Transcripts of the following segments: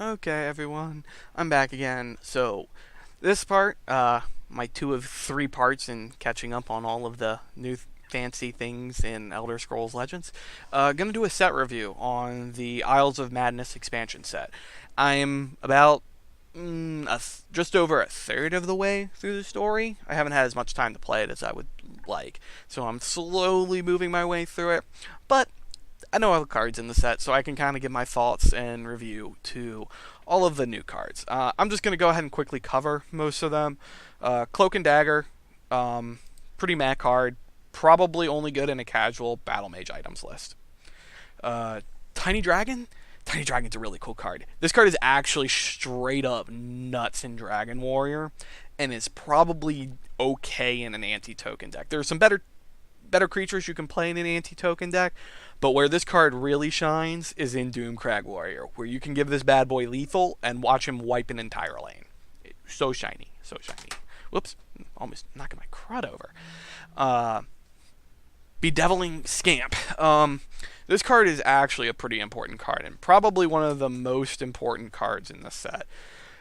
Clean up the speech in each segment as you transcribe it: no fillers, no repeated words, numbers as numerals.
Okay, everyone, I'm back again. So, this part, my two of three parts in catching up on all of the new fancy things in Elder Scrolls Legends, gonna do a set review on the Isles of Madness expansion set. I'm about just over a third of the way through the story. I haven't had as much time to play it as I would like, so I'm slowly moving my way through it. But I know all the cards in the set, so I can kind of give my thoughts and review to all of the new cards. I'm just going to go ahead and quickly cover most of them. Cloak and Dagger, pretty meh card, probably only good in a casual Battle Mage items list. Uh, Tiny Dragon? Tiny Dragon's a really cool card. This card is actually straight up nuts in Dragon Warrior, and is probably okay in an anti-token deck. There are some better creatures you can play in an anti-token deck, but where this card really shines is in Doomcrag Warrior, where you can give this bad boy lethal and watch him wipe an entire lane. So shiny, so shiny. Whoops, almost knocking my crud over. Bedeviling Scamp. This card is actually a pretty important card, and probably one of the most important cards in the set.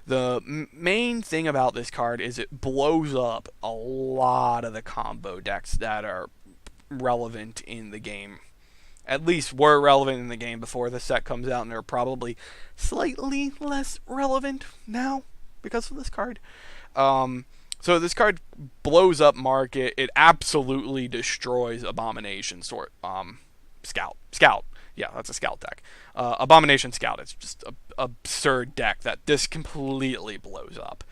The main thing about this card is it blows up a lot of the combo decks that are relevant in the game. At least were relevant in the game before the set comes out, and they're probably slightly less relevant now because of this card. So this card blows up market. It absolutely destroys Abomination Scout. Yeah, that's a Scout deck. Abomination Scout. It's just an absurd deck that this completely blows up.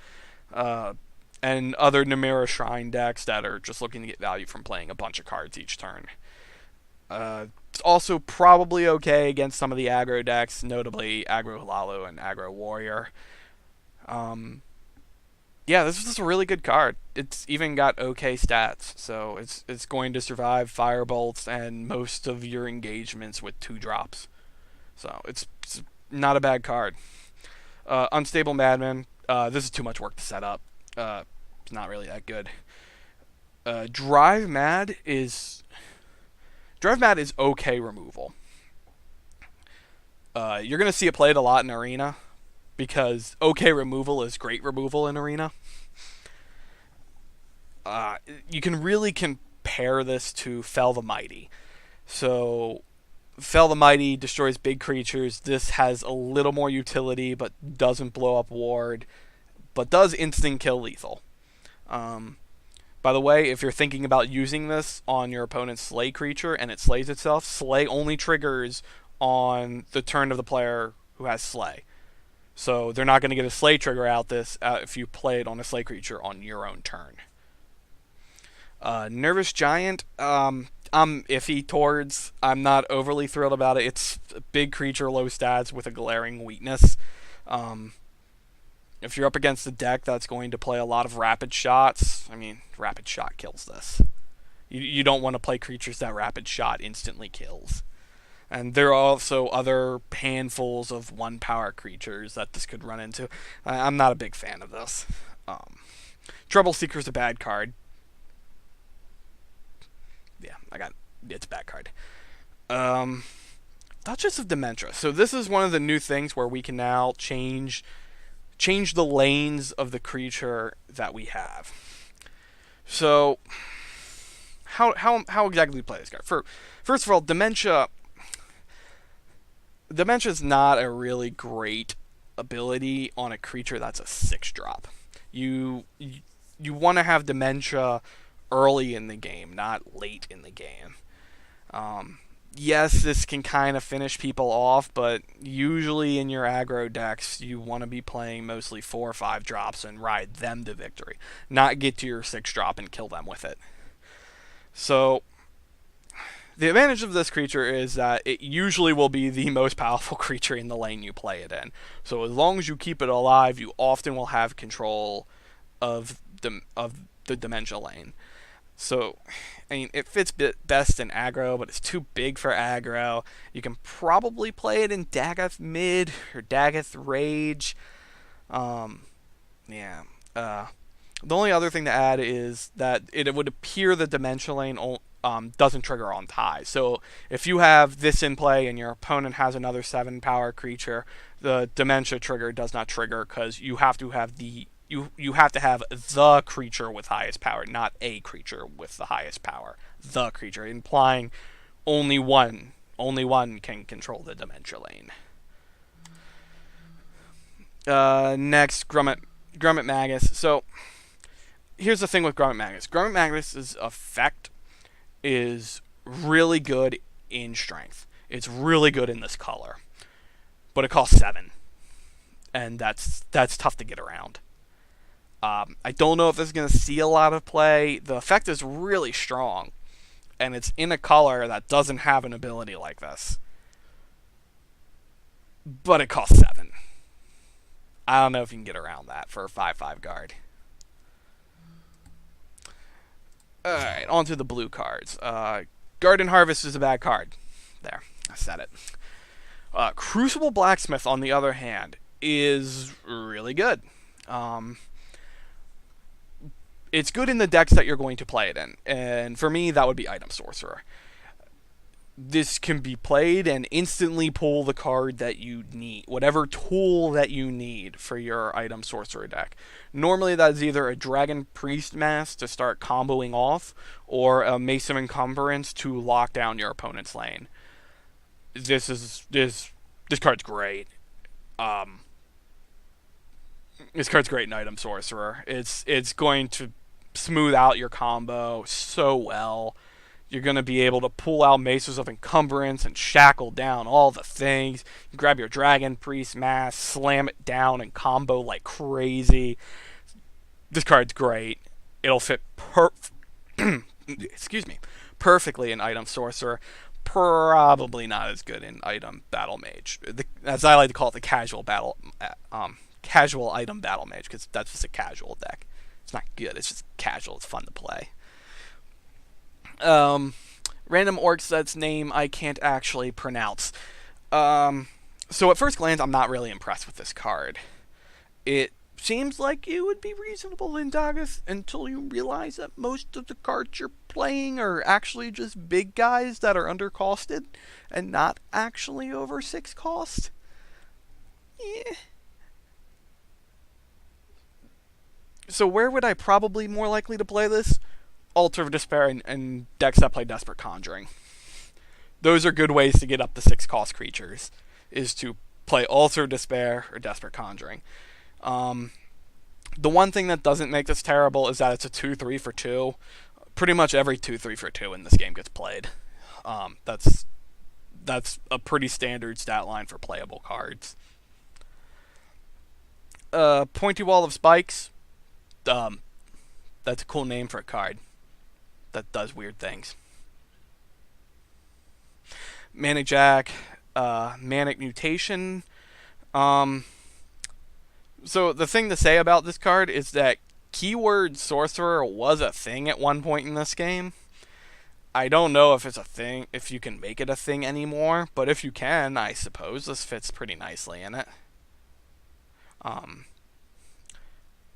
And other Namira Shrine decks that are just looking to get value from playing a bunch of cards each turn. It's also probably okay against some of the aggro decks, notably Aggro Halalu and Aggro Warrior. Yeah, this is just a really good card. It's even got okay stats, so it's going to survive Firebolts and most of your engagements with 2 drops. So it's not a bad card. Unstable Madman. This is too much work to set up. It's not really that good. Drive Mad is okay removal. You're gonna see it played a lot in Arena because okay removal is great removal in Arena. You can really compare this to Fell the Mighty. So Fell the Mighty destroys big creatures. This has a little more utility, but doesn't blow up ward, but does instant kill lethal. By the way, if you're thinking about using this on your opponent's Slay creature and it slays itself, Slay only triggers on the turn of the player who has Slay. So they're not going to get a Slay trigger out this if you play it on a Slay creature on your own turn. Nervous Giant, I'm iffy towards. I'm not overly thrilled about it. It's a big creature, low stats with a glaring weakness. If you're up against a deck that's going to play a lot of rapid shots, rapid shot kills this. You don't want to play creatures that rapid shot instantly kills. And there are also other handfuls of 1-power creatures that this could run into. I'm not a big fan of this. Trouble Seeker's a bad card. Yeah, it's a bad card. Duchess of Dementia. So this is one of the new things where we can now change the lanes of the creature that we have. So, how exactly do we play this card? First of all, Dementia is not a really great ability on a creature that's a 6-drop. You want to have Dementia early in the game, not late in the game. Yes, this can kind of finish people off, but usually in your aggro decks, you want to be playing mostly 4 or 5 drops and ride them to victory, not get to your 6-drop and kill them with it. So, the advantage of this creature is that it usually will be the most powerful creature in the lane you play it in. So as long as you keep it alive, you often will have control of the Dementia lane. So, it fits best in aggro, but it's too big for aggro. You can probably play it in Dagoth mid or Dagoth Rage. The only other thing to add is that it would appear the Dementia lane doesn't trigger on ties. So if you have this in play and your opponent has another 7 power creature, the dementia trigger does not trigger because you have to have you have to have the creature with highest power, not a creature with the highest power. The creature, implying only one can control the dementia lane. Next, Grummet Magus. So here's the thing with Grummet Magus. Grummet Magus's effect is really good in strength. It's really good in this color, but it costs 7, and that's tough to get around. I don't know if this is going to see a lot of play. The effect is really strong, and it's in a color that doesn't have an ability like this, but it costs 7. I don't know if you can get around that for a 5/5 guard. Alright, on to the blue cards. Garden Harvest is a bad card. There, I said it. Crucible Blacksmith, on the other hand, is really good. It's good in the decks that you're going to play it in. And for me, that would be Item Sorcerer. This can be played and instantly pull the card that you need, whatever tool that you need for your Item Sorcerer deck. Normally that's either a Dragon Priest Mask to start comboing off, or a Mace of Encumbrance to lock down your opponent's lane. This card's great. This card's great in Item Sorcerer. It's going to smooth out your combo so well. You're going to be able to pull out Maces of Encumbrance and shackle down all the things. You grab your Dragon Priest Mask, slam it down, and combo like crazy. This card's great. It'll fit perfectly in Item Sorcerer. Probably not as good in Item Battle Mage. As I like to call it, the casual Item Battle Mage, because that's just a casual deck. It's not good. It's just casual. It's fun to play. Random orc set's name I can't actually pronounce. So at first glance, I'm not really impressed with this card. It seems like it would be reasonable in Dagas until you realize that most of the cards you're playing are actually just big guys that are undercosted and not actually over 6 cost. Yeah. So where would I probably more likely to play this? Altar of Despair and decks that play Desperate Conjuring. Those are good ways to get up to 6 cost creatures, is to play Altar of Despair or Desperate Conjuring. The one thing that doesn't make this terrible is that it's a 2/3 for 2. Pretty much every 2/3 for 2 in this game gets played. That's a pretty standard stat line for playable cards. Pointy Wall of Spikes. That's a cool name for a card that does weird things. Manic Jack, Manic Mutation. So the thing to say about this card is that Keyword Sorcerer was a thing at one point in this game. I don't know if it's a thing, if you can make it a thing anymore, but if you can, I suppose this fits pretty nicely in it.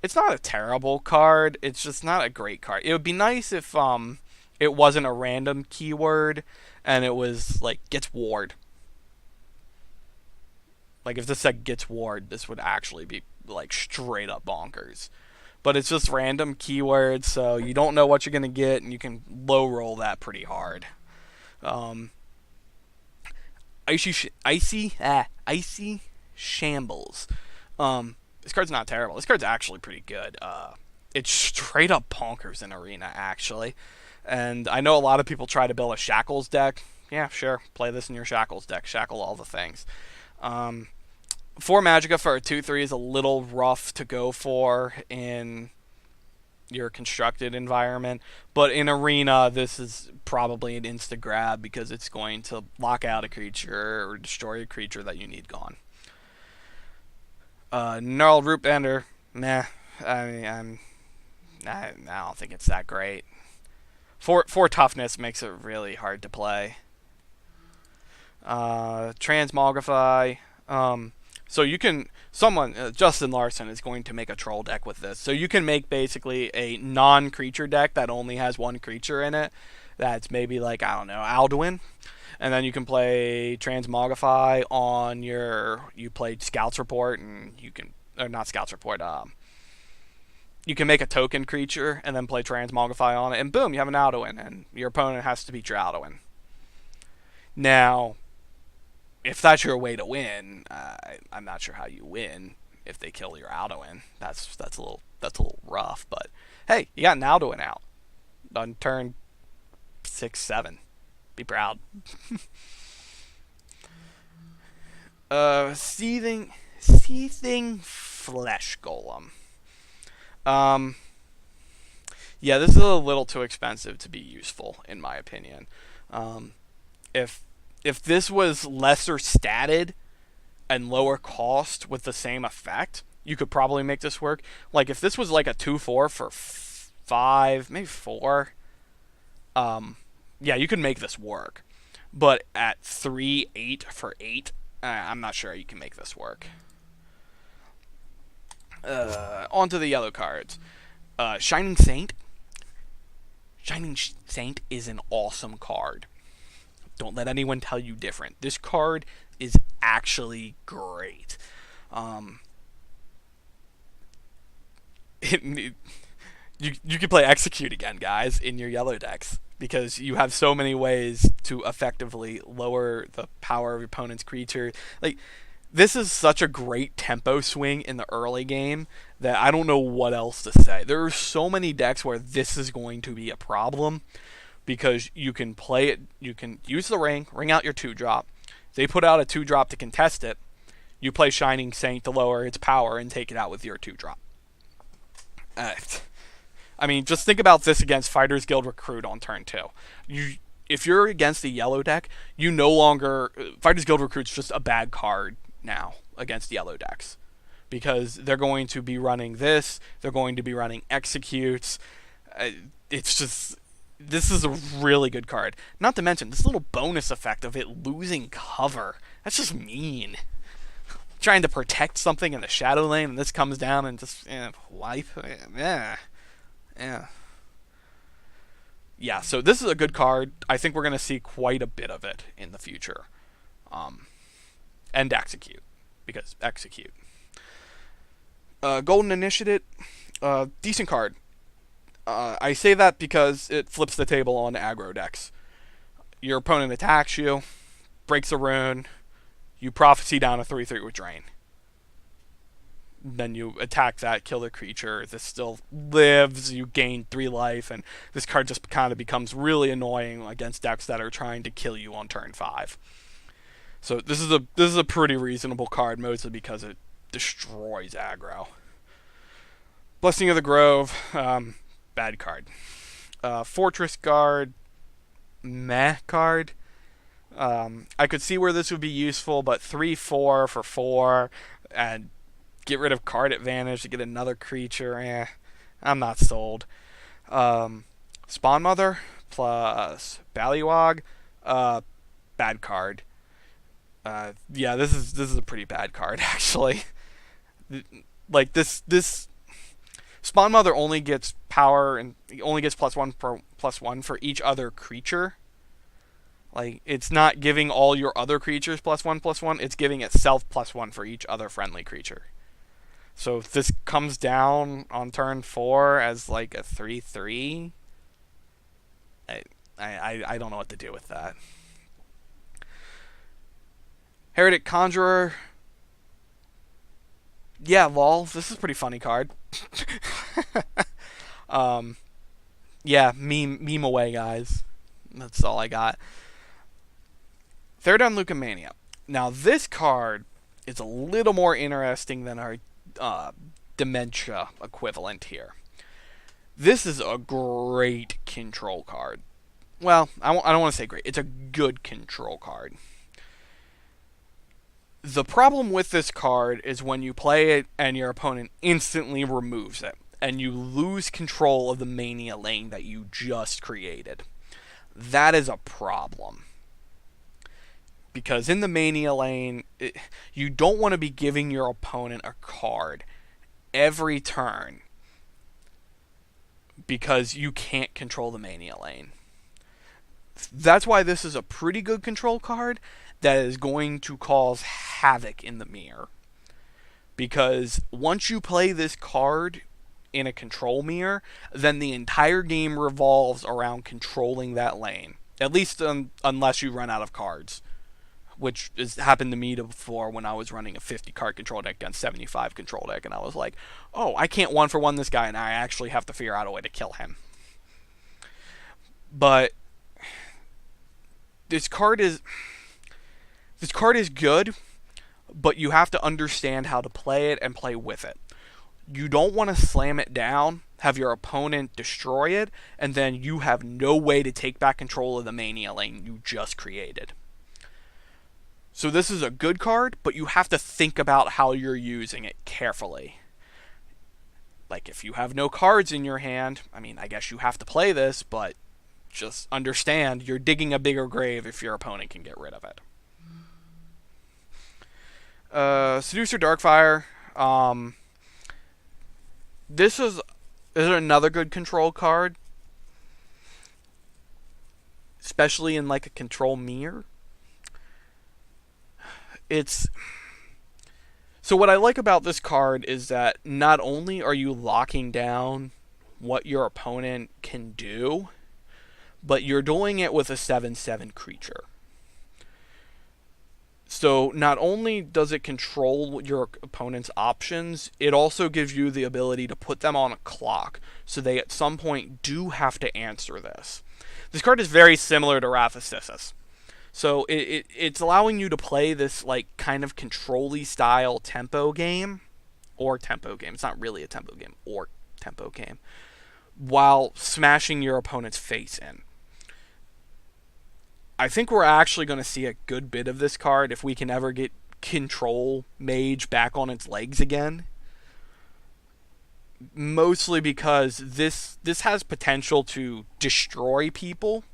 It's not a terrible card, it's just not a great card. It would be nice if it wasn't a random keyword and it was like gets ward. Like if this said gets ward, this would actually be like straight up bonkers. But it's just random keywords, so you don't know what you're gonna get, and you can low roll that pretty hard. Icy Shambles. This card's not terrible. This card's actually pretty good. It's straight up bonkers in Arena, actually. And I know a lot of people try to build a Shackles deck. Yeah, sure. Play this in your Shackles deck. Shackle all the things. 4 Magicka for a 2/3 is a little rough to go for in your constructed environment. But in Arena, this is probably an insta-grab because it's going to lock out a creature or destroy a creature that you need gone. Gnarled Rootbender, meh. I don't think it's that great. 4 toughness makes it really hard to play. Transmogrify. So you can, Justin Larson is going to make a troll deck with this. So you can make basically a non-creature deck that only has 1 creature in it. that's maybe like, I don't know, Alduin. And then you can play Transmogrify on you play Scouts Report, and you can, or not Scouts Report, you can make a token creature and then play Transmogrify on it, and boom, you have an Alduin, and your opponent has to beat your Alduin. Now, if that's your way to win, I'm not sure how you win if they kill your Alduin. That's a little rough, but hey, you got an Alduin out on turn 6-7. Be proud. Seething flesh golem. Yeah, this is a little too expensive to be useful, in my opinion. If if this was lesser statted and lower cost with the same effect, you could probably make this work. Like if this was like a 2/4 for 5, maybe 4, yeah, you could make this work. But at 3/8 for 8, I'm not sure you can make this work. On to the yellow cards. Shining Saint. Shining Saint is an awesome card. Don't let anyone tell you different. This card is actually great. You can play Execute again, guys, in your yellow decks, because you have so many ways to effectively lower the power of your opponent's creature. Like, this is such a great tempo swing in the early game that I don't know what else to say. There are so many decks where this is going to be a problem, because you can play it, you can use the ring out your 2-drop. They put out a 2-drop to contest it. You play Shining Saint to lower its power and take it out with your 2-drop. I mean, just think about this against Fighters Guild Recruit on turn 2. If you're against a yellow deck, you no longer... Fighters Guild Recruit's just a bad card now against yellow decks, because they're going to be running this, they're going to be running Executes. It's just... This is a really good card. Not to mention, this little bonus effect of it losing cover. That's just mean. Trying to protect something in the shadow lane, and this comes down and just life. Yeah, so this is a good card. I think we're going to see quite a bit of it in the future. And Execute, because Execute. Golden Initiate, decent card. I say that because it flips the table on aggro decks. Your opponent attacks you, breaks a rune, you Prophecy down a 3/3 with Drain. Then you attack that, kill the creature, this still lives, you gain 3 life, and this card just kind of becomes really annoying against decks that are trying to kill you on turn 5. So this is a pretty reasonable card, mostly because it destroys aggro. Blessing of the Grove, bad card. Fortress Guard, meh card. I could see where this would be useful, but 3/4 for 4 and get rid of card advantage to get another creature, I'm not sold. Spawn Mother plus Balliwag, bad card. Yeah, this is a pretty bad card, actually. Like this Spawn Mother only gets power and only gets +1 for each other creature. Like, it's not giving all your other creatures +1/+1. It's giving itself +1 for each other friendly creature. So if this comes down on turn 4 as like a 3/3, I don't know what to do with that. Heretic Conjurer. Yeah, lol. This is a pretty funny card. Yeah, meme away, guys. That's all I got. Third on Leukemania. Now, this card is a little more interesting than our Dementia equivalent here. This is a great control card. Well, I don't want to say great. It's a good control card. The problem with this card is when you play it and your opponent instantly removes it, and you lose control of the Mania lane that you just created. That is a problem. Because in the Mania lane, you don't want to be giving your opponent a card every turn, because you can't control the Mania lane. That's why this is a pretty good control card that is going to cause havoc in the mirror. Because once you play this card in a control mirror, then the entire game revolves around controlling that lane. At least unless you run out of cards, which has happened to me before when I was running a 50 card control deck against 75 control deck, and I was like, oh, I can't 1-for-1 this guy, and I actually have to figure out a way to kill him. But this card is good, but you have to understand how to play it and play with it. You don't want to slam it down, have your opponent destroy it, and then you have no way to take back control of the Mania lane you just created. So this is a good card, but you have to think about how you're using it carefully. Like, if you have no cards in your hand, I mean, I guess you have to play this, but just understand you're digging a bigger grave if your opponent can get rid of it. Seducer Darkfire. This is another good control card, especially in like a control mirror. So what I like about this card is that not only are you locking down what your opponent can do, but you're doing it with a 7/7 creature. So not only does it control your opponent's options, it also gives you the ability to put them on a clock, so they at some point do have to answer this. This card is very similar to Wrath of Sissus. So it's allowing you to play this like kind of control-y style tempo game, or tempo game. It's not really a tempo game, or tempo game, while smashing your opponent's face in. I think we're actually going to see a good bit of this card if we can ever get Control Mage back on its legs again. Mostly because this has potential to destroy people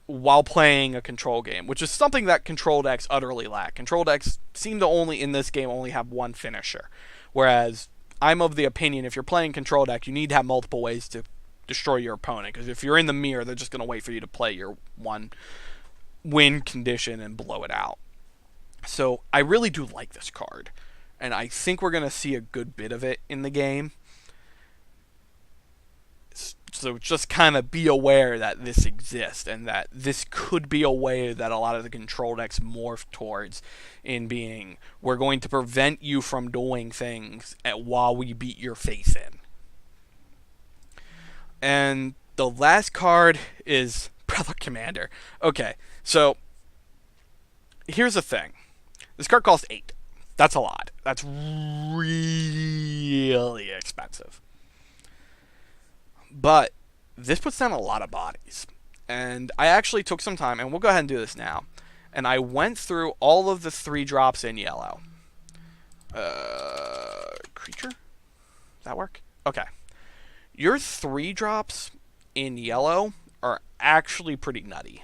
while playing a control game, which is something that control decks utterly lack. Control decks seem to in this game only have one finisher, whereas I'm of the opinion if you're playing control deck, you need to have multiple ways to destroy your opponent, because if you're in the mirror, they're just going to wait for you to play your one win condition and blow it out. So I really do like this card, and I think we're going to see a good bit of it in the game. So just kind of be aware that this exists, and that this could be a way that a lot of the control decks morph towards, in being, we're going to prevent you from doing things while we beat your face in. And the last card is Brother Commander. Okay, so here's the thing. This card costs 8. That's a lot. That's really expensive. But this puts down a lot of bodies. And I actually took some time, and we'll go ahead and do this now. And I went through all of the 3 drops in yellow. Creature? Does that work? Okay. Your 3 drops in yellow are actually pretty nutty.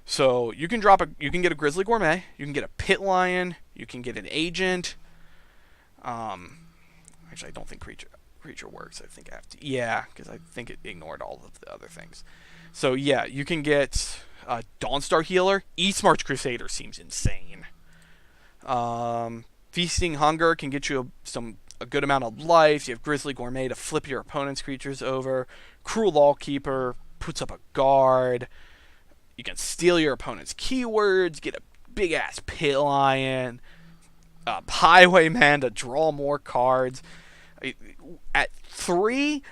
So you can get a Grizzly Gourmet, you can get a Pit Lion, you can get an Agent. Actually, I don't think creature works. I think I have to, yeah, because I think it ignored all of the other things. So yeah, you can get Dawnstar Healer. Eastmarch Crusader seems insane. Feasting Hunger can get you a good amount of life. You have Grizzly Gourmet to flip your opponent's creatures over. Cruel Lawkeeper puts up a guard. You can steal your opponent's keywords, get a big-ass Pit Lion. Highwayman to draw more cards. At 3...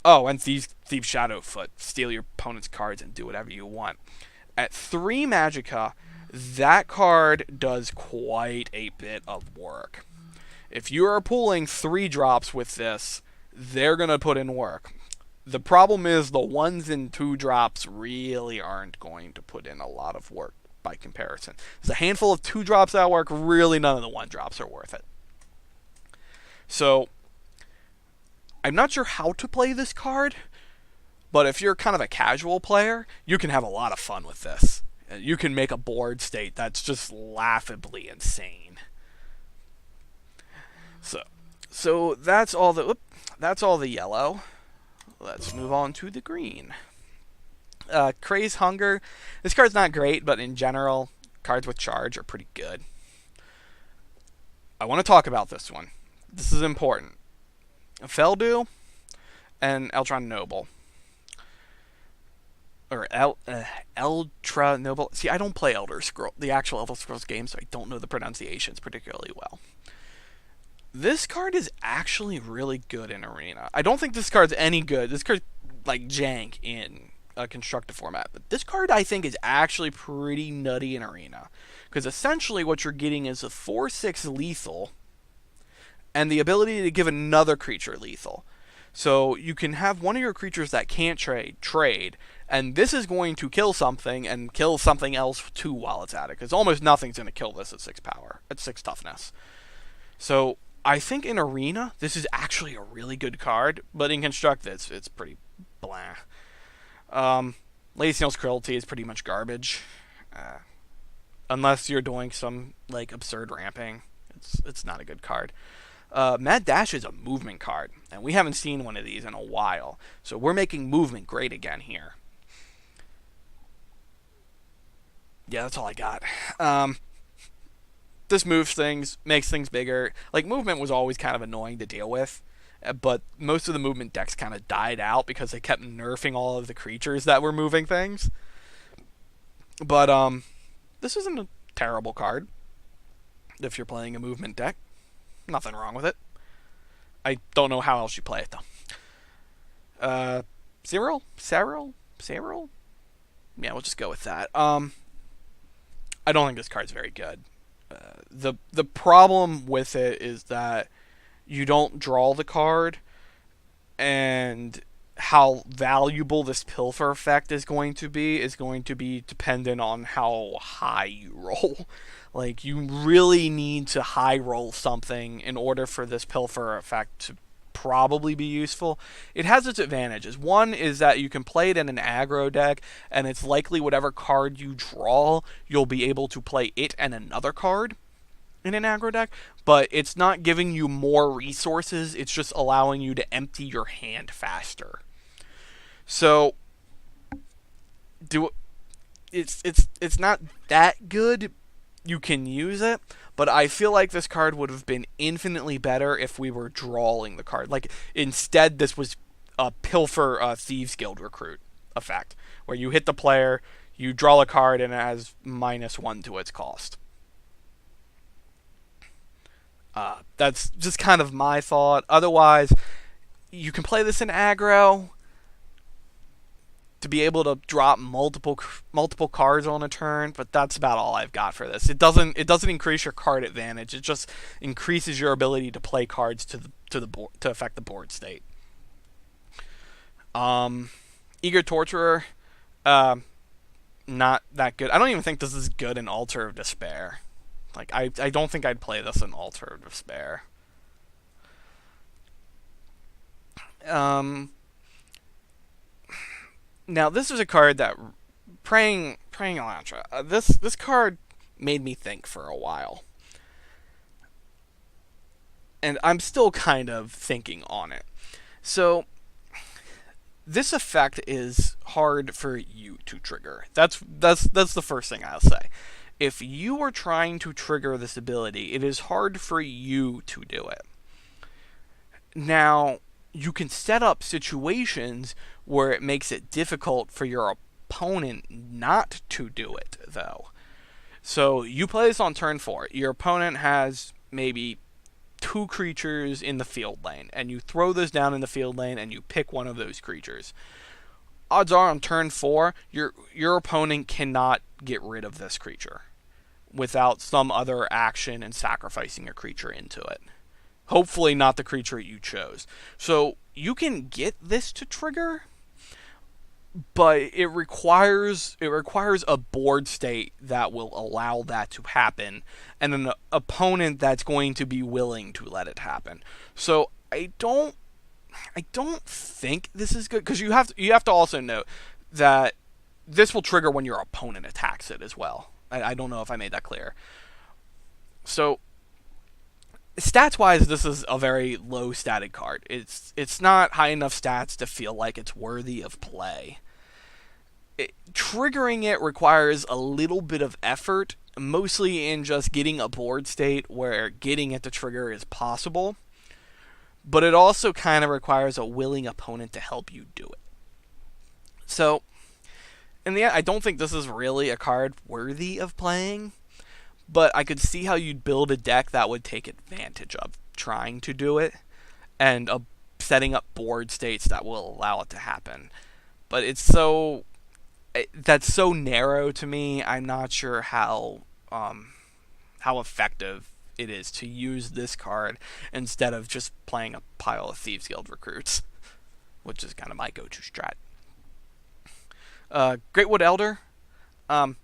Oh, and Thieves Shadowfoot. Steal your opponent's cards and do whatever you want. At 3 Magicka, that card does quite a bit of work. If you are pulling 3 drops with this, they're going to put in work. The problem is the 1s and 2 drops really aren't going to put in a lot of work by comparison. There's a handful of 2 drops that work, really none of the 1 drops are worth it. So, I'm not sure how to play this card, but if you're kind of a casual player, you can have a lot of fun with this. You can make a board state that's just laughably insane. So that's all the yellow. Let's move on to the green. Craze Hunger. This card's not great, but in general, cards with charge are pretty good. I want to talk about this one. This is important. Feldu and Eltron Noble. Or Eltra Noble. See, I don't play the actual Elder Scrolls game, so I don't know the pronunciations particularly well. This card is actually really good in Arena. I don't think this card's any good. This card's like jank in a constructed format, but this card I think is actually pretty nutty in Arena. Because essentially what you're getting is a 4/6 lethal and the ability to give another creature lethal. So you can have one of your creatures that can't trade, and this is going to kill something and kill something else too while it's at it. Because almost nothing's going to kill this at 6 power, at 6 toughness. So I think in Arena, this is actually a really good card, but in Construct, it's pretty blah. Lady Snail's Cruelty is pretty much garbage. Unless you're doing some like absurd ramping, it's not a good card. Mad Dash is a movement card, and we haven't seen one of these in a while. So we're making movement great again here. Yeah, that's all I got. This moves things, makes things bigger. Like, movement was always kind of annoying to deal with, but most of the movement decks kind of died out because they kept nerfing all of the creatures that were moving things. But, this isn't a terrible card if you're playing a movement deck. Nothing wrong with it. I don't know how else you play it, though. Cyril? Yeah, we'll just go with that. I don't think this card's very good. The problem with it is that you don't draw the card, and how valuable this pilfer effect is going to be dependent on how high you roll. Like, you really need to high roll something in order for this pilfer effect to probably be useful. It has its advantages. One is that you can play it in an aggro deck, and it's likely whatever card you draw, you'll be able to play it and another card in an aggro deck, but it's not giving you more resources, it's just allowing you to empty your hand faster. So it's not that good. You can use it, but I feel like this card would have been infinitely better if we were drawing the card. Like, instead, this was a Pilfer Thieves Guild recruit effect, where you hit the player, you draw a card, and it has -1 to its cost. That's just kind of my thought. Otherwise, you can play this in aggro to be able to drop multiple cards on a turn, but that's about all I've got for this. It doesn't increase your card advantage. It just increases your ability to play cards to the board to affect the board state. Eager Torturer, not that good. I don't even think this is good in Altar of Despair. Like, I don't think I'd play this in Altar of Despair. Now, this is a card that Praying Elantra. This card made me think for a while, and I'm still kind of thinking on it. So, this effect is hard for you to trigger. That's the first thing I'll say. If you are trying to trigger this ability, it is hard for you to do it. Now, you can set up situations where it makes it difficult for your opponent not to do it, though. So, you play this on turn 4. Your opponent has maybe 2 creatures in the field lane, and you throw those down in the field lane, and you pick one of those creatures. Odds are on turn 4, your opponent cannot get rid of this creature without some other action and sacrificing a creature into it. Hopefully not the creature you chose. So you can get this to trigger, but it requires a board state that will allow that to happen, and an opponent that's going to be willing to let it happen. So I don't think this is good, because you have to also note that this will trigger when your opponent attacks it as well. I don't know if I made that clear. So, stats-wise, this is a very low static card. It's not high enough stats to feel like it's worthy of play. triggering it requires a little bit of effort, mostly in just getting a board state where getting it to trigger is possible, but it also kind of requires a willing opponent to help you do it. So, in the end, I don't think this is really a card worthy of playing, but I could see how you'd build a deck that would take advantage of trying to do it and setting up board states that will allow it to happen. But that's so narrow to me. I'm not sure how effective it is to use this card instead of just playing a pile of Thieves Guild recruits, which is kind of my go-to strat. Greatwood Elder. Um,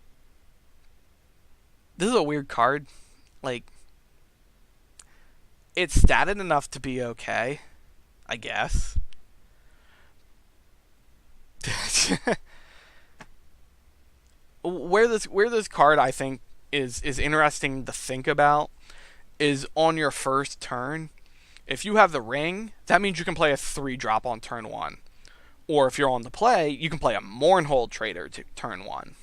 this is a weird card. Like, it's statted enough to be okay, I guess. where this card I think is interesting to think about is on your first turn. If you have the ring, that means you can play a 3-drop on turn 1. Or if you're on the play, you can play a Mournhold Trader to turn 1.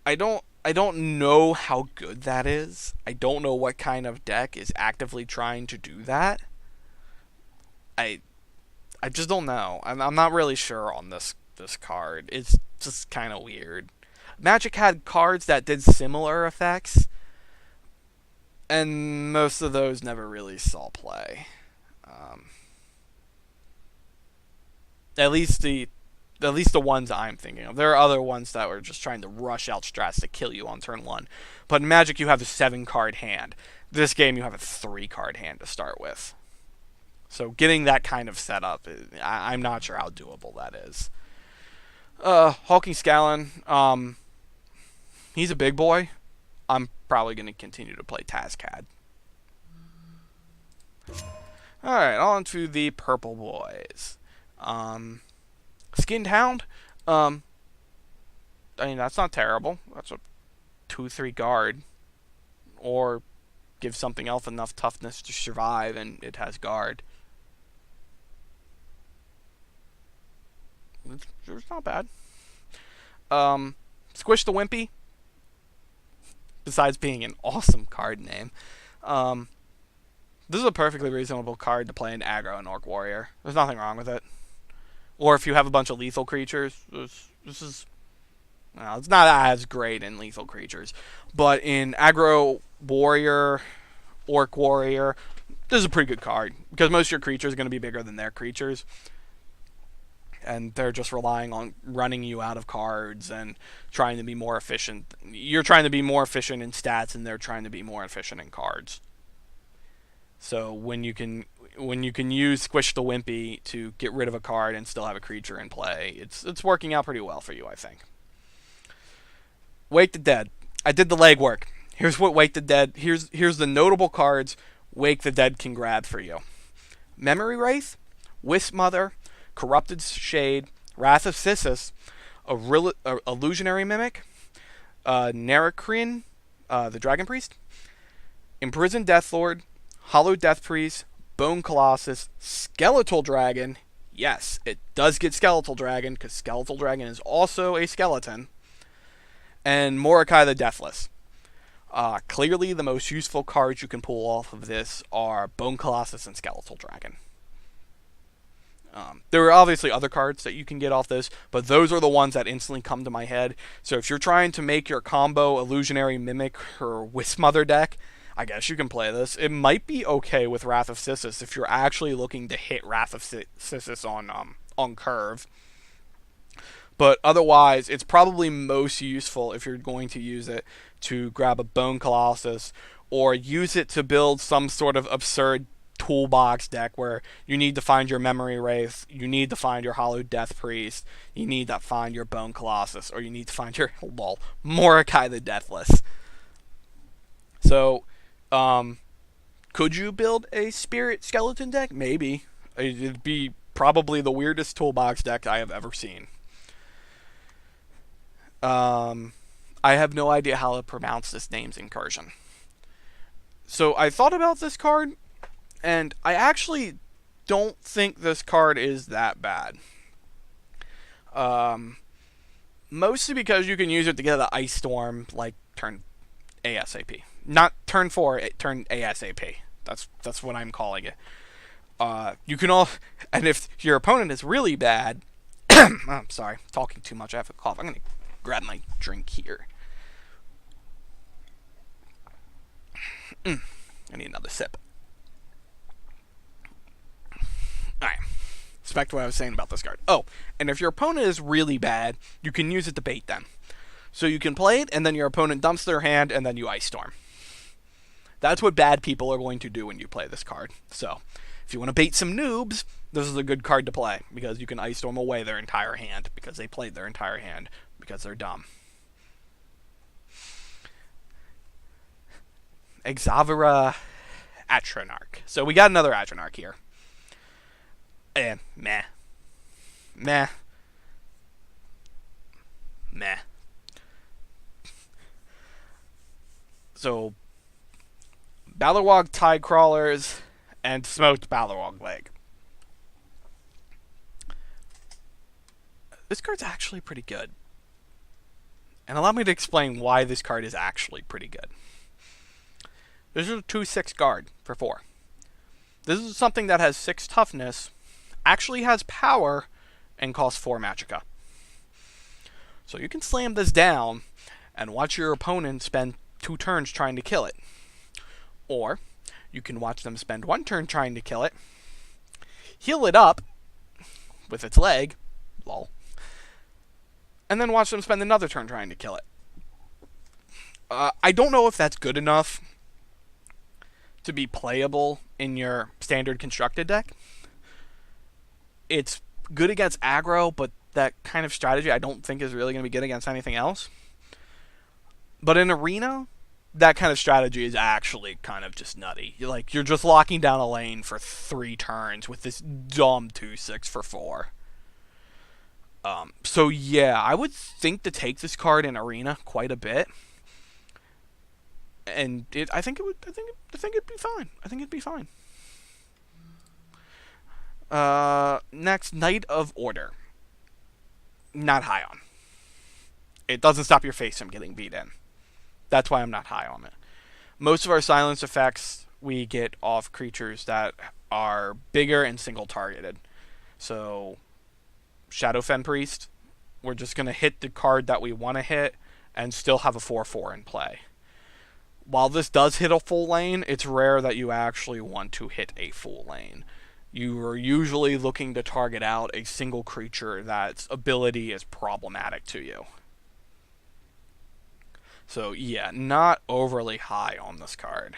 I don't know how good that is. I don't know what kind of deck is actively trying to do that. I I just don't know. I'm not really sure on this card. It's just kind of weird. Magic had cards that did similar effects, and most of those never really saw play. Um, at least the ones I'm thinking of. There are other ones that were just trying to rush out strats to kill you on turn 1. But in Magic, you have a 7-card hand. This game, you have a 3-card hand to start with. So getting that kind of setup, I'm not sure how doable that is. Hawking Scallon, he's a big boy. I'm probably going to continue to play Tazcad. Alright, on to the purple boys. Skinned Hound, I mean, that's not terrible. That's a 2-3 guard. Or give something else enough toughness to survive, and it has guard. It's not bad. Squish the Wimpy, besides being an awesome card name, this is a perfectly reasonable card to play in aggro and Orc Warrior. There's nothing wrong with it. Or if you have a bunch of lethal creatures, this is... Well, it's not as great in lethal creatures. But in aggro Warrior, Orc Warrior, this is a pretty good card. Because most of your creatures are going to be bigger than their creatures. And they're just relying on running you out of cards and trying to be more efficient. You're trying to be more efficient in stats, and they're trying to be more efficient in cards. So when you can use Squish the Wimpy to get rid of a card and still have a creature in play, it's working out pretty well for you, I think. Wake the Dead. I did the legwork. Here's what Wake the Dead. Here's the notable cards Wake the Dead can grab for you: Memory Wraith, Wisp Mother, Corrupted Shade, Wrath of Sisyphus, Illusionary Mimic, Narakrin, the Dragon Priest, Imprisoned Deathlord, Hollow Death Priest, Bone Colossus, Skeletal Dragon. Yes, it does get Skeletal Dragon, because Skeletal Dragon is also a skeleton. And Mordecai the Deathless. Clearly, the most useful cards you can pull off of this are Bone Colossus and Skeletal Dragon. There are obviously other cards that you can get off this, but those are the ones that instantly come to my head. So if you're trying to make your combo Illusionary Mimic or Wisp Mother deck, I guess you can play this. It might be okay with Wrath of Sisyphus if you're actually looking to hit Wrath of Sisyphus on curve. But otherwise, it's probably most useful if you're going to use it to grab a Bone Colossus, or use it to build some sort of absurd toolbox deck where you need to find your Memory Wraith, you need to find your Hollow Death Priest, you need to find your Bone Colossus, or you need to find your Mordecai the Deathless. So, could you build a Spirit Skeleton deck? Maybe. It'd be probably the weirdest toolbox deck I have ever seen. I have no idea how to pronounce this name's Incursion. So I thought about this card, and I actually don't think this card is that bad. Mostly because you can use it to get the Ice Storm, like, turn ASAP. Not turn 4, turn ASAP. That's what I'm calling it. You can all, and if your opponent is really bad, I'm sorry, talking too much. I have a cough. I'm gonna grab my drink here. I need another sip. All right. Back to what I was saying about this card. Oh, and if your opponent is really bad, you can use it to bait them. So you can play it, and then your opponent dumps their hand, and then you Ice Storm. That's what bad people are going to do when you play this card. So, if you want to bait some noobs, this is a good card to play, because you can Ice Storm away their entire hand, because they played their entire hand, because they're dumb. Exavera Atronarch. So we got another Atronarch here. And meh. Meh. Meh. So, Balorog Tide Crawlers and Smoked Balorog Leg. This card's actually pretty good. And allow me to explain why this card is actually pretty good. This is a 2/6 guard for 4. This is something that has 6 toughness, actually has power, and costs 4 magicka. So you can slam this down and watch your opponent spend 2 turns trying to kill it. Or you can watch them spend 1 turn trying to kill it, heal it up with its leg, lol, and then watch them spend another turn trying to kill it. I don't know if that's good enough to be playable in your standard constructed deck. It's good against aggro, but that kind of strategy I don't think is really going to be good against anything else. But in Arena, that kind of strategy is actually kind of just nutty. You're just locking down a lane for 3 turns with this dumb 2/6 for 4. So yeah, I would think to take this card in Arena quite a bit, and I think it'd be fine. I think it'd be fine. Next, Knight of Order. Not high on. It doesn't stop your face from getting beat in. That's why I'm not high on it. Most of our silence effects we get off creatures that are bigger and single targeted. So, Shadowfen Priest, we're just going to hit the card that we want to hit and still have a 4/4 in play. While this does hit a full lane, it's rare that you actually want to hit a full lane. You are usually looking to target out a single creature that's ability is problematic to you. So yeah, not overly high on this card.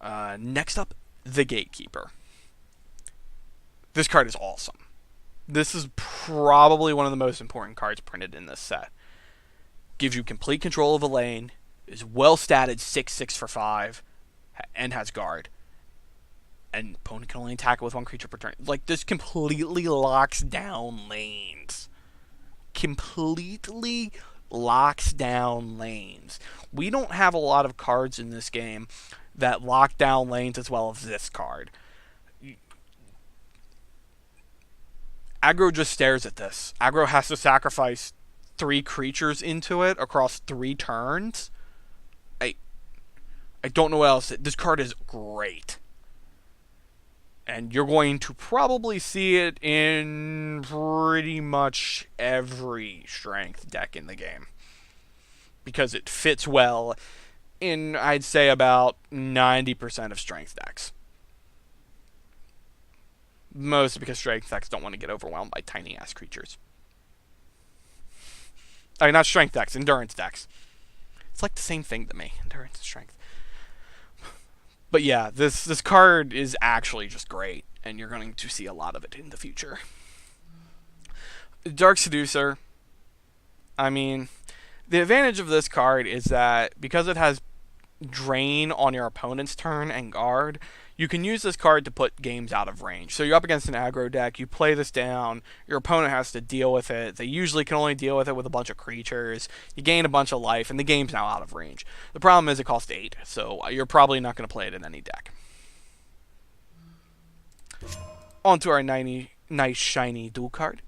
Next up, the Gatekeeper. This card is awesome. This is probably one of the most important cards printed in this set. Gives you complete control of a lane, is well statted 6/6 for 5, and has guard. And opponent can only attack it with 1 creature per turn. This completely locks down lanes. Completely locks down lanes. We don't have a lot of cards in this game that lock down lanes as well as this card. Aggro just stares at this. Aggro has to sacrifice 3 creatures into it across 3 turns. I don't know what else. This card is great. And you're going to probably see it in pretty much every strength deck in the game. Because it fits well in, I'd say, about 90% of strength decks. Mostly because strength decks don't want to get overwhelmed by tiny-ass creatures. I mean, not strength decks, endurance decks. It's like the same thing to me, endurance and strength. But yeah, this card is actually just great, and you're going to see a lot of it in the future. Dark Seducer. I mean, the advantage of this card is that because it has drain on your opponent's turn and guard, you can use this card to put games out of range. So you're up against an aggro deck, you play this down, your opponent has to deal with it. They usually can only deal with it with a bunch of creatures. You gain a bunch of life, and the game's now out of range. The problem is it costs 8, so you're probably not going to play it in any deck. On to our nice shiny dual card.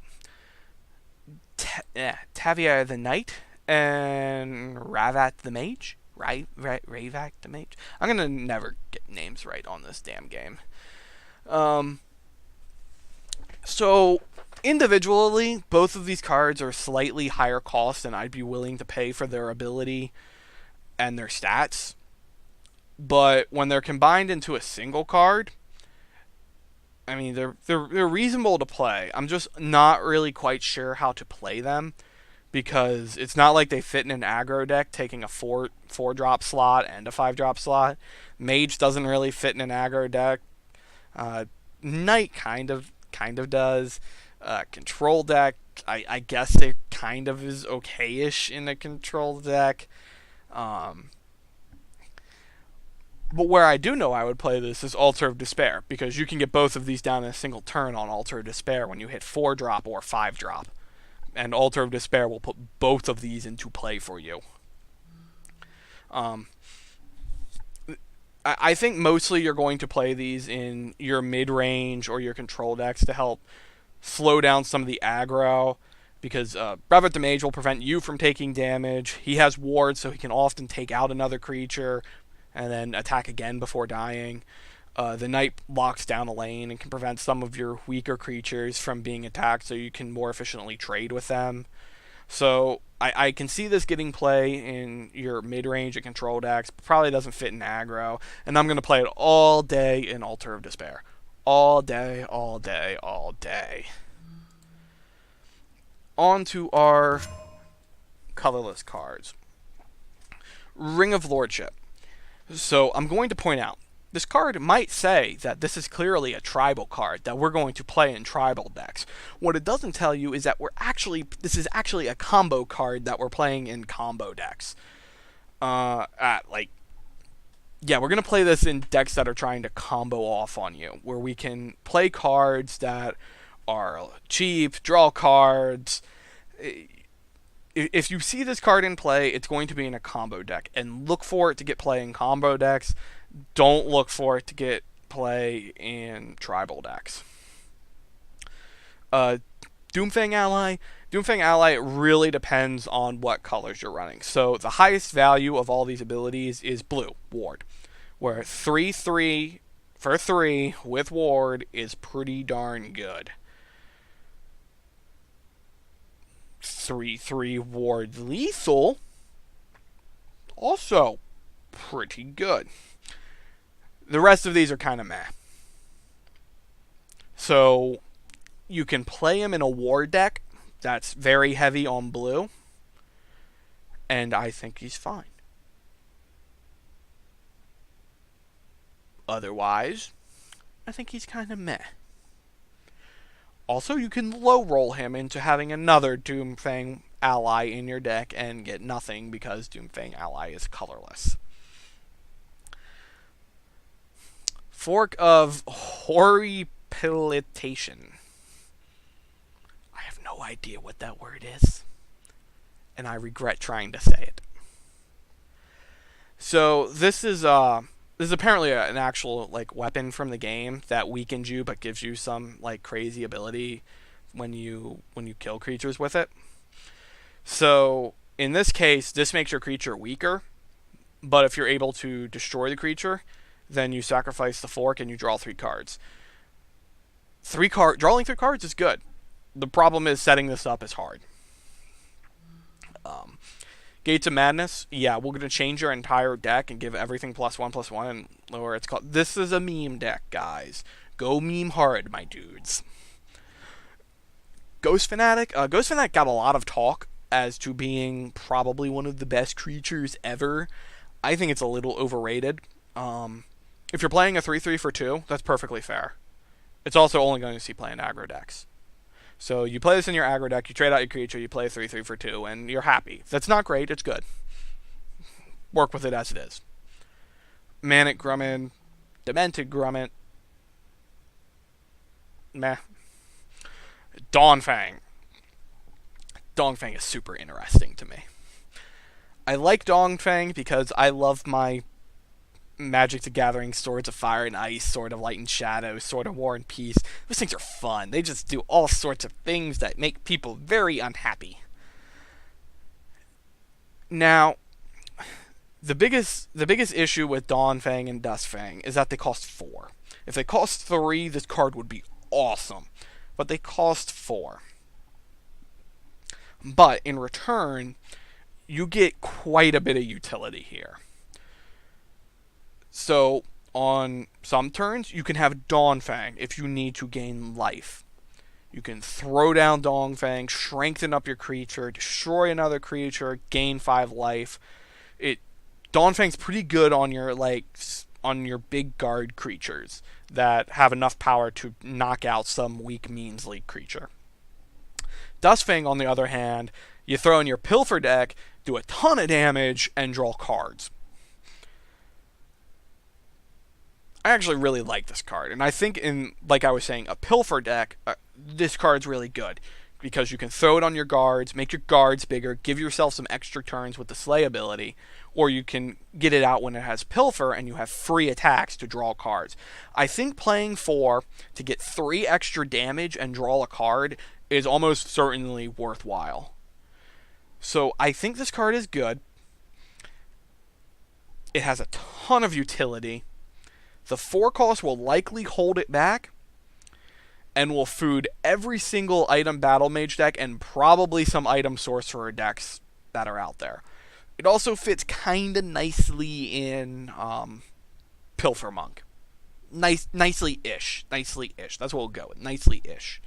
Tavia the Knight and Ravat the Mage. Ravak the Mage. I'm gonna never get names right on this damn game. Um, so individually, both of these cards are slightly higher cost than I'd be willing to pay for their ability and their stats. But when they're combined into a single card, I mean they're reasonable to play. I'm just not really quite sure how to play them because it's not like they fit in an aggro deck taking a four drop slot and a 5-drop slot. Mage doesn't really fit in an aggro deck. Knight kind of does. Control deck, I guess it kind of is okay-ish in a control deck. But where I do know I would play this is Altar of Despair, because you can get both of these down in a single turn on Altar of Despair when you hit 4-drop or 5-drop. And Altar of Despair will put both of these into play for you. I think mostly you're going to play these in your mid-range or your control decks to help slow down some of the aggro, because Brevet the Mage will prevent you from taking damage. He has wards, so he can often take out another creature and then attack again before dying. The Knight locks down a lane and can prevent some of your weaker creatures from being attacked, so you can more efficiently trade with them. So I can see this getting play in your mid-range and control decks, but probably doesn't fit in aggro, and I'm going to play it all day in Altar of Despair. All day, all day, all day. On to our colorless cards. Ring of Lordship. So I'm going to point out, this card might say that this is clearly a tribal card that we're going to play in tribal decks. What it doesn't tell you is that this is actually a combo card that we're playing in combo decks. We're going to play this in decks that are trying to combo off on you, where we can play cards that are cheap, draw cards. If you see this card in play, it's going to be in a combo deck, and look for it to get play in combo decks. Don't look for it to get play in tribal decks. Doomfang Ally. Doomfang Ally, it really depends on what colors you're running. So the highest value of all these abilities is blue, Ward, where 3/3 for 3 with Ward is pretty darn good. 3/3 Ward Lethal, also pretty good. The rest of these are kind of meh. So you can play him in a Ward deck that's very heavy on blue, and I think he's fine. Otherwise, I think he's kind of meh. Also, you can low roll him into having another Doomfang Ally in your deck and get nothing because Doomfang Ally is colorless. Fork of Horripilation. I have no idea what that word is, and I regret trying to say it. So this is apparently an actual weapon from the game that weakens you but gives you some crazy ability when you kill creatures with it. So in this case, this makes your creature weaker, but if you're able to destroy the creature, then you sacrifice the fork and you draw 3 cards. Drawing 3 cards is good. The problem is setting this up is hard. Gates of Madness, yeah, we're going to change your entire deck and give everything +1/+1, and lower it's called. This is a meme deck, guys. Go meme hard, my dudes. Ghost Fanatic. Ghost Fanatic got a lot of talk as to being probably one of the best creatures ever. I think it's a little overrated. If you're playing a 3/3 for 2, that's perfectly fair. It's also only going to see play in aggro decks. So you play this in your aggro deck, you trade out your creature, you play 3/3 for 2, and you're happy. That's not great, it's good. Work with it as it is. Manic Grumman, Demented Grumman, meh. Dawnfang. Dawnfang is super interesting to me. I like Dawnfang because I love my Magic the Gathering, Swords of Fire and Ice, Sword of Light and Shadow, Sword of War and Peace. Those things are fun. They just do all sorts of things that make people very unhappy. Now, the biggest issue with Dawnfang and Duskfang is that they cost 4. If they cost 3, this card would be awesome. But they cost 4. But in return, you get quite a bit of utility here. So, on some turns, you can have Dawnfang if you need to gain life. You can throw down Dawnfang, strengthen up your creature, destroy another creature, gain 5 life. Dawnfang's pretty good on your big guard creatures that have enough power to knock out some weak measly creature. Duskfang, on the other hand, you throw in your Pilfer deck, do a ton of damage, and draw cards. I actually really like this card, and I think like I was saying, a Pilfer deck, this card's really good because you can throw it on your guards, make your guards bigger, give yourself some extra turns with the Slay ability, or you can get it out when it has Pilfer and you have free attacks to draw cards. I think playing 4 to get 3 extra damage and draw a card is almost certainly worthwhile. So I think this card is good. It has a ton of utility. The 4 cost will likely hold it back and will food every single item Battle Mage deck and probably some item Sorcerer decks that are out there. It also fits kind of nicely in Pilfer Monk. Nicely-ish. That's what we'll go with. Nicely-ish.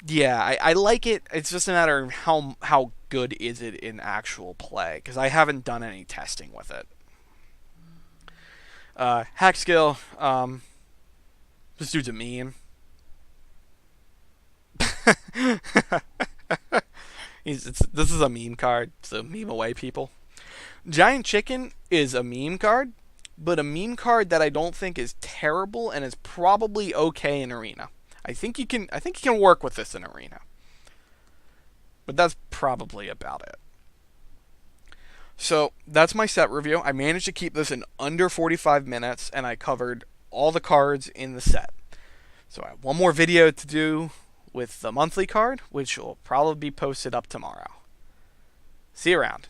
Yeah, I like it. It's just a matter of how good is it in actual play, because I haven't done any testing with it. Hack skill. This dude's a meme. This is a meme card, so meme away, people. Giant Chicken is a meme card, but a meme card that I don't think is terrible and is probably okay in Arena. I think you can work with this in Arena. But that's probably about it. So, that's my set review. I managed to keep this in under 45 minutes, and I covered all the cards in the set. So I have one more video to do with the monthly card, which will probably be posted up tomorrow. See you around.